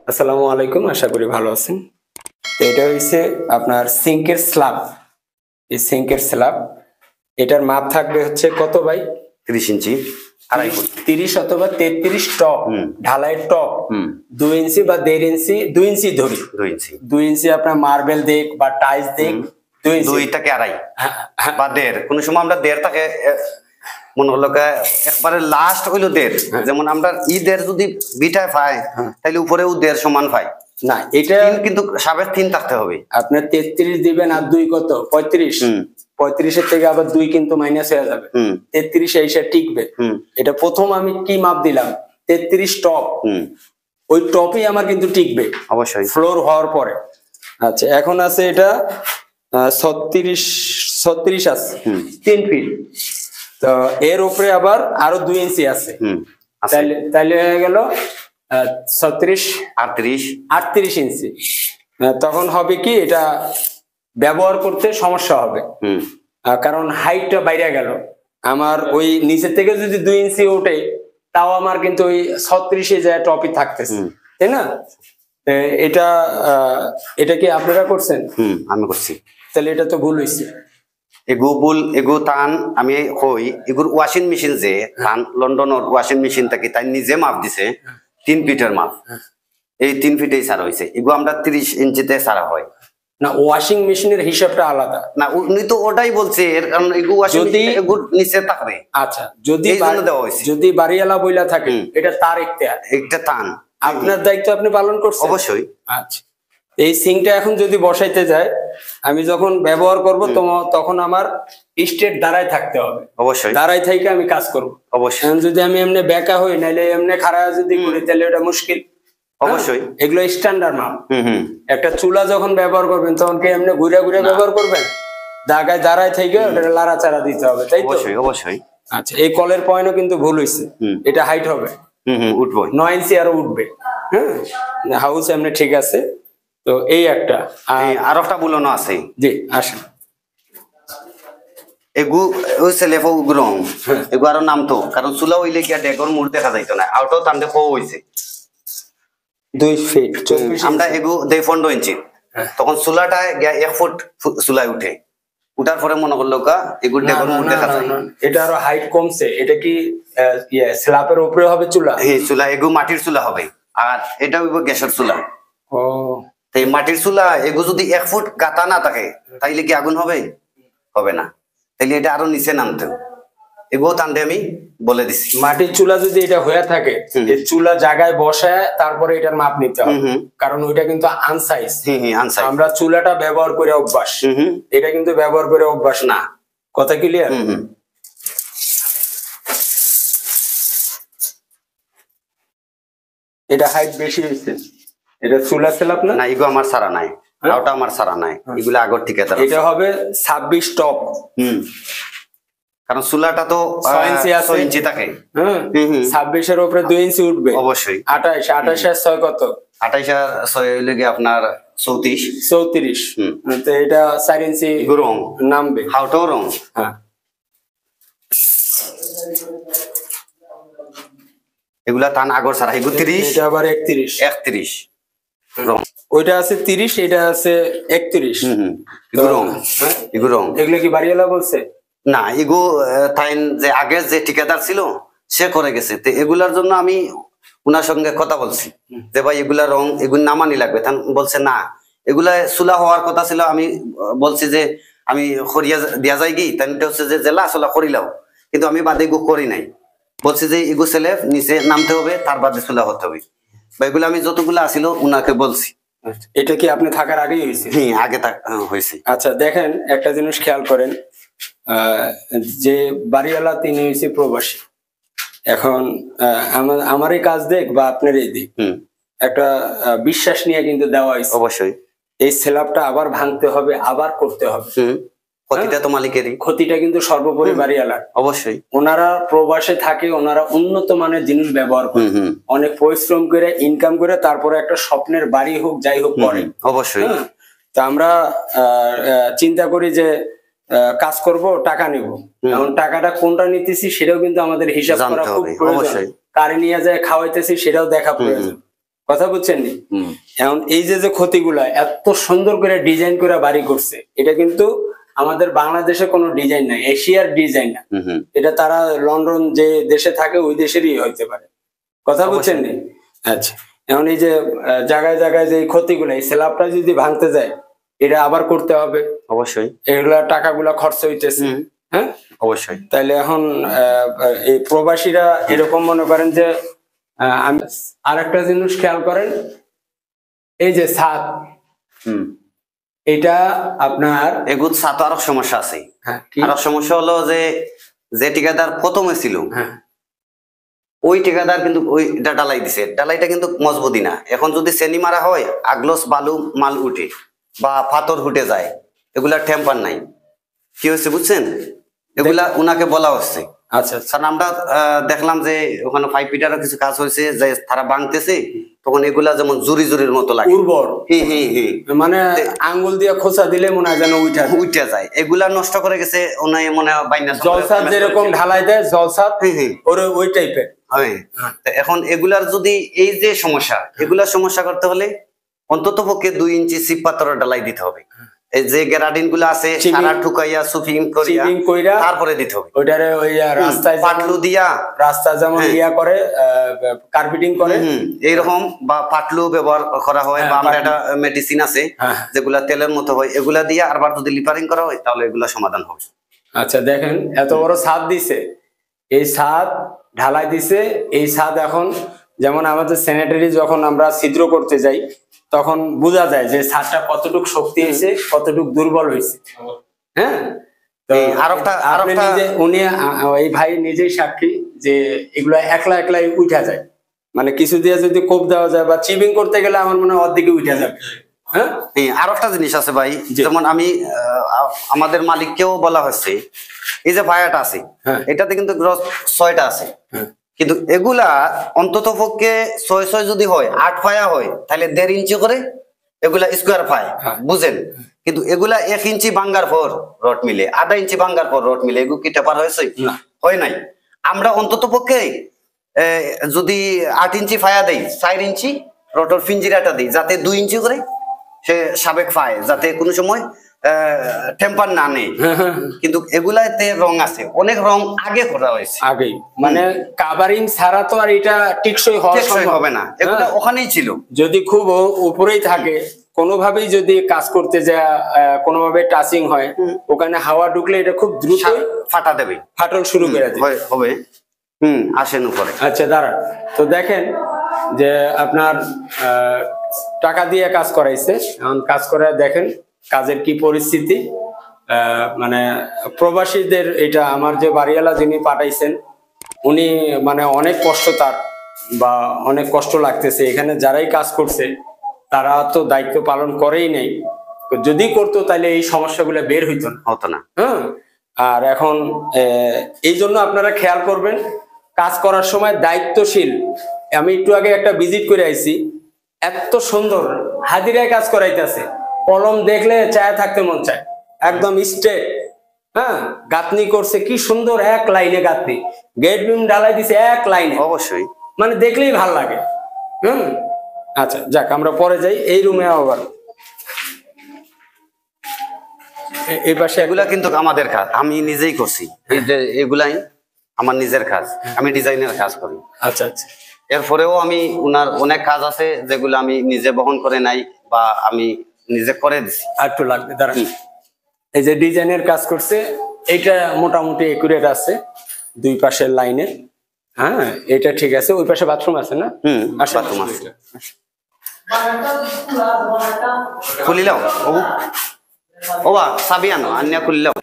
আসসালামু আলাইকুম, আশা করি ভালো আছেন। তো এটা হচ্ছে আপনার সিঙ্কের স্ল্যাব। এই সিঙ্কের স্ল্যাব, এটার মাপ থাকবে হচ্ছে কত ভাই? 30 ইঞ্চি, 2.5 ফুট। 30 অথবা 33 টপ, ঢালাইয়ের টপ 2 ইঞ্চি বা 1.5 ইঞ্চি, 2 ইঞ্চি ধরি, 2 ইঞ্চি আপনার মার্বেল দেখ বা টাইলস দেখ 2 ইঞ্চি, 2 থেকে 2.5 বা 1.5। কোন সময় আমরা 1.5 থাকে মনে হলো একবারে লাস্ট হইলো 1.5। যেমন আমরা ঈদের যদি বিটায় পাই তাহলে উপরেও 1.5 সমান পাই না, এটা কিন্তু সাবেক 3 থাকতে হবে। আপনার 33 দিবেন আর 2 কত 35, 35 থেকে আবার 2 কিন্তু মাইনাস হয়ে যাবে, 33 এসে টিকবে। এটা প্রথম আমি কি মাপ দিলাম? 33 টপ, ওই টপই আমার কিন্তু টিকবে অবশ্যই ফ্লোর হওয়ার পরে। আচ্ছা, এখন আছে এটা 36 আছে 3 ফিট। তো এর উপরে আবার আরো 2 ইঞ্চি আছে, তাহলে হয়ে গেল 36 38 ইঞ্চি। তখন হবে কি, এটা ব্যবহার করতে সমস্যা হবে, কারণ হাইটটা বাইরে গেল আমার। ওই নিচের থেকে যদি 2 ইঞ্চি ওঠে তাও আমার কিন্তু ওই 36-এ যায় টপই থাকতেছে, তাই না? এটা কি আপনারা করছেন? আমি করছি। তাহলে এটা তো ভুল হয়েছে। এগু টান আমি কই এগুর ওয়াশিং মেশিন যে টান লন্ডনের ওয়াশিং মেশিন থাকি তাই নিজে মাপ দিছে 3 ফিটের মাপ। এই 3 ফিটেই সারা হয়েছে। এগু আমরা 30 ইঞ্চিতে সারা হয় না, ওয়াশিং মেশিনের হিসাবটা আলাদা না। উনি তো ওটাই বলছে, এর কারণ এগু ওয়াশিং মেশিন এগুর নিচে থাকবে। আচ্ছা, যদি বাড়িওয়ালা বইলা থাকে এটা তার একটা টান, আপনার দায়িত্ব আপনি পালন করছেন অবশ্যই। আচ্ছা, এই সিঙ্কটা এখন যদি বসাইতে যায়, আমি যখন ব্যবহার করব তখন আমার স্টেট দাঁড়ায় থাকতে হবে। অবশ্যই দাঁড়ায় থেকে আমি কাজ করব। অবশ্যই যদি আমি এমনি বেকা হই, নাইলে এমনি খাড়া যদি করি তাহলে ওটা মুশকিল। অবশ্যই এগুলো স্ট্যান্ডার্ড মাপ। একটা চুলা যখন ব্যবহার করবেন তখন কি এমনি ঘুরে ঘুরে ব্যবহার করবেন? জায়গায় দাঁড়ায় থেকে ওটা লাড়াচাড়া দিতে হবে, তাই তো? অবশ্যই অবশ্যই। আচ্ছা, এই কলের পয়েন্টও কিন্তু ভুল হয়েছে। এটা হাইট হবে উঠবো 9 ইঞ্চি আরো উঠবে। হাউস এমনি ঠিক আছে। তো এই একটা আর একটা বুলানো আছে। জি, আসেন। এগু ওই সেলেফ গ্রং এগু আর নাম তো, কারণ চুলা হইলে কি ডেগর মুড় দেখা যাইতো না। আউটও তান্ডে কো হইছে 2 ফিট 24 আমরা এগু 15 ইঞ্চি। তখন চুলাটা 1 ফুট চুলায় উঠে, উঠার পরে মনে করলো এগু ডেগর মুড় দেখা যায়। এটা আরো হাইট কমছে। এটা কি স্ল্যাবের উপরে হবে চুলা? হ্যাঁ, চুলা এগু মাটির চুলা হবে, আর এটা হইব গ্যাসের চুলা। ও, এই মাটির চুলা এগু যদি 1 ফুট গাতা না থাকে তাইলে কি আগুন হবে? হবে না। তাইলে এটা আরো নিচে নামতে এগো টানতে আমি বলে দিছি। মাটির চুলা যদি এটা হয়ে থাকে, এই চুলা জায়গায় বসায় তারপরে এটার মাপ নিতে হবে, কারণ ওইটা কিন্তু আনসাইজ। আমরা চুলাটা ব্যবহার করে অভ্যাস, এটা কিন্তু ব্যবহার করে অভ্যাস না। কথা ক্লিয়ার? এটা হাইট বেশি হয়েছে। এটা চুলা স্ল্যাব না? না, এগো আমার সারা নাই, ওটা আমার সারা নাই। এগুলো আগর থেকে এটা হবে 26 টপ। কারণ চুলাটা তো 6 ইঞ্চি থাকে। 26 এর উপরে 2 ইঞ্চি উঠবে অবশ্যই। 28 আর 6 কত? 28 আর 6 হইলে কি আপনার 34। তো এটা 4 ইঞ্চি রং নামবে। হাউটাও রং। হ্যাঁ, এগুলা টান আগর সারা। এগুলো 30, এটা আবার 31 রং। ওইটা আছে 30, এটা আছে 31। এগুলো রং। এগুলো কি বাড়িওয়ালা বলছে? না, এগো তাইন যে আগের যে ঠিকাদার ছিল সে করে গেছে। তো এগুলার জন্য আমি উনার সঙ্গে কথা বলছি যে ভাই এগুলা রং এগুলো নামানি লাগবে। তখন বলছে না, এগুলা চুলা হওয়ার কথা ছিল। আমি বলছি যে আমি খরিয়া দিয়া যাই কি, তাই হচ্ছে যে জেলা চলা করিলাও, কিন্তু আমি বাদে এগু করি নাই। বলছি যে এগু ছেলে নিচে নামতে হবে, তার বাদে চুলা হতে হবে। বা এগুলো আমি যতগুলো আসিল উনাকে বলছি। এটা কি আপনি থাকার আগেই হয়েছে? হ্যাঁ, আগে হয়েছে। আচ্ছা, দেখেন একটা জিনিস খেয়াল করেন, যে বাড়িওয়ালা তিনি হয়েছে প্রবাসী। এখন আমার এই কাজ দেখ বা আপনার এই দিক, একটা বিশ্বাস নিয়ে কিন্তু দেওয়া হয়েছে। অবশ্যই এই স্ল্যাবটা আবার ভাঙতে হবে, আবার করতে হবে। ক্ষতিটা তো মালিকেরই। ক্ষতিটা কিন্তু সর্বোপরি বাড়িওয়ালার। অবশ্যই ওনারা প্রবাসে থাকে, ওনারা উন্নত মানের জিনিস ব্যবহার করে, অনেক পরিশ্রম করে ইনকাম করে তারপরে একটা স্বপ্নের বাড়ি হোক যাই হোক করে। অবশ্যই। তো আমরা চিন্তা করি যে কাজ করব, টাকা নিব। এখন টাকাটা কোনটা নিতেছি সেটাও কিন্তু আমাদের হিসাব করা খুব প্রয়োজন। কারে নিয়ে যায় খাওয়াইতেছি সেটাও দেখা প্রয়োজন। কথা বুঝছেন নি? এখন এই যে ক্ষতিগুলা এত সুন্দর করে ডিজাইন করে বাড়ি করছে, এটা কিন্তু আমাদের বাংলাদেশে কোনো ডিজাইন নাই, এশিয়ার ডিজাইন না, এটা তারা লন্ডন যে দেশে থাকে ওই দেশেরই হইতে পারে। কথা বুঝছেন নি? আচ্ছা, এখন এই যে জায়গায় জায়গায় যে ক্ষতিগুলো, এই স্ল্যাবটা যদি ভাঙতে যায় এটা আবার করতে হবে অবশ্যই, এগুলা টাকাগুলা খরচ হইতেছে। হ্যাঁ অবশ্যই। তাইলে এখন এই প্রবাসীরা এরকম মনে করেন যে আমি আর একটা জিনিস খেয়াল করেন, এই যে ছাদ, এটা আপনার এগুলো ছাদ আরো সমস্যা আছে। আরো সমস্যা হলো যে ঠিকাদার প্রথমে ছিল ওই ঠিকাদার কিন্তু ওইটা ডালাই দিছে, ডালাইটা কিন্তু মজবুতি না। এখন যদি শ্রেণী মারা হয় আগলস বালু মাল উঠে বা পাথর উঠে যায়, এগুলা টেম্পার নাই। কি হয়েছে বুঝছেন? এগুলা উনাকে বলা হচ্ছে। আচ্ছা স্যার, আমরা দেখলাম যে ওখানে 5 ফিটারও কিছু কাজ হয়েছে, যে তারা ভাঙতেছে তখন এগুলা যেমন জুরি জুরির মতো লাগে, উর্বর, মানে আঙ্গুল দিয়ে খোঁচা দিলে মনে হয় যেন উঠে যায়। এগুলা নষ্ট করে গেছে ওনাই মনে হয় বাইনা জলসাদ যেরকম ঢালাই দেয়, জলসাদ ওই টাইপের। এখন এগুলার যদি এই যে সমস্যা, এগুলার সমস্যা করতে হলে অন্তত পক্ষে 2 ইঞ্চি সিপ পাথরের ঢালাই দিতে হবে। এই যে গ্যারাডিন গুলো আছে সারা ঠুকাইয়া সুফিং করিয়া তারপরে দিতে হবে। ওইটারে ওই রাস্তায় পাটলু দিয়া, রাস্তা যেমন ইয়া করে কার্পেটিং করে এইরকম, বা পাটলু ব্যবহার করা হয়, বা আমরা একটা মেডিসিন আছে যেগুলা তেলের মতো হয়, এগুলা দিয়ে আবার যদি লিপারিং করা হয় তাহলে এগুলা সমাধান হবে। আচ্ছা দেখেন, এত বড় ছাদ দিছে, এই ছাদ ঢালাই দিছে, এই ছাদ এখন যেমন আমাদের স্যানিটারি যখন আমরা ছিদ্র করতে যাই তখন বোঝা যায় যে ছাদটা কতটুকু শক্তি হয়েছে, কতটুকু দুর্বল হয়েছে। হ্যাঁ, উনি এই ভাই নিজেই সাক্ষী যে এগুলো একলাই উঠা যায়, মানে কিছু দিয়ে যদি কোপ দেওয়া যায় বা চিবিং করতে গেলে আমার মনে হয় অর্ধেকে উঠা যাবে। হ্যাঁ, আর একটা জিনিস আছে ভাই, যেমন আমি আমাদের মালিককেও বলা হচ্ছে, এই যে ভায়াটা আছে এটাতে কিন্তু 6টা আছে, কিন্তু এগুলা অন্তত পক্ষে 6 যদি হয়, 8 ফায়া হয় তাহলে 1.5 ইঞ্চি করে এগুলা স্কোয়ার ফায়, বুঝেন? কিন্তু এগুলা 1 ইঞ্চি ভাঙ্গার পর রড মিলে, 1/2 ইঞ্চি ভাঙ্গার পর রড মিলে, এগুলো কি টেপার হয়েছে? হয় নাই। আমরা অন্তত পক্ষে যদি 8 ইঞ্চি ফায়া দেই, 4 ইঞ্চি রডর ফিঞ্জিরাটা দিই, যাতে 2 ইঞ্চি করে সে সাবেক ফায়, যাতে কোনো সময় টেম্পার না নেই। কিন্তু এগুলাতে রং আছে, অনেক রং আগে করা হয়েছে, আগে মানে কাভারিং ছাড়া তো আর এটা টিকসই হবে না। এগুলা ওখানেই ছিল, যদি খুব উপরেই থাকে কোনোভাবেই যদি কাজ করতে যায়, কোনোভাবে টাচিং হয়, ওখানে হাওয়া ঢুকলে এটা খুব দ্রুত ফাটা দেবে, ফাটল শুরু করে দেবে, হবে। আসেন উপরে। আচ্ছা দাঁড়ান, তো দেখেন যে আপনার টাকা দিয়ে কাজ করাইছে, এখন কাজ করে দেখেন কাজের কি পরিস্থিতি। মানে প্রবাসীদের, এটা আমার যে বাড়িওয়ালা যিনি পাঠাইছেন উনি মানে অনেক কষ্ট তার, বা অনেক কষ্ট লাগতেছে। এখানে যারাই কাজ করছে তারা তো দায়িত্ব পালন করেই নাই, যদি করতো তাহলে এই সমস্যাগুলো বের হতো না। হ্যাঁ, আর এখন এই জন্য আপনারা খেয়াল করবেন কাজ করার সময় দায়িত্বশীল। আমি একটু আগে একটা ভিজিট করে আইছি, এত সুন্দর হাজিরায় কাজ করাইতেছে, কলম দেখলে চায় থাকতে মন চায়, একদম স্ট্রেট। হ্যাঁ, গাঁথনি করছে কি সুন্দর, এক লাইনে গাঁথনি, গেট বিম ঢালাই দিছে এক লাইনে, অবশ্যই মানে দেখলেই ভাল লাগে। আচ্ছা যাক, আমরা পরে যাই। এই রুমে আবার এই পাশে এগুলা কিন্তু আমাদের কাজ, আমি নিজেই করছি, এগুলাই আমার নিজের কাজ, আমি ডিজাইনের কাজ করি। আচ্ছা আচ্ছা, এরপরেও আমি উনার অনেক কাজ আছে যেগুলো আমি নিজে বহন করে নাই, বা আমি নিজে করে দিছি। আর একটু লাগবে দাঁড়ান। এই যে ডিজাইনের কাজ করছে, এইটা মোটামুটি একুরেট আছে 2 পাশের লাইনে। হ্যাঁ, এটা ঠিক আছে। ওই পাশে বাথরুম আছে না? বাথরুম আছে। খুলিলাও ওবা চাবি আনো, আনিয়া খুলিলাও।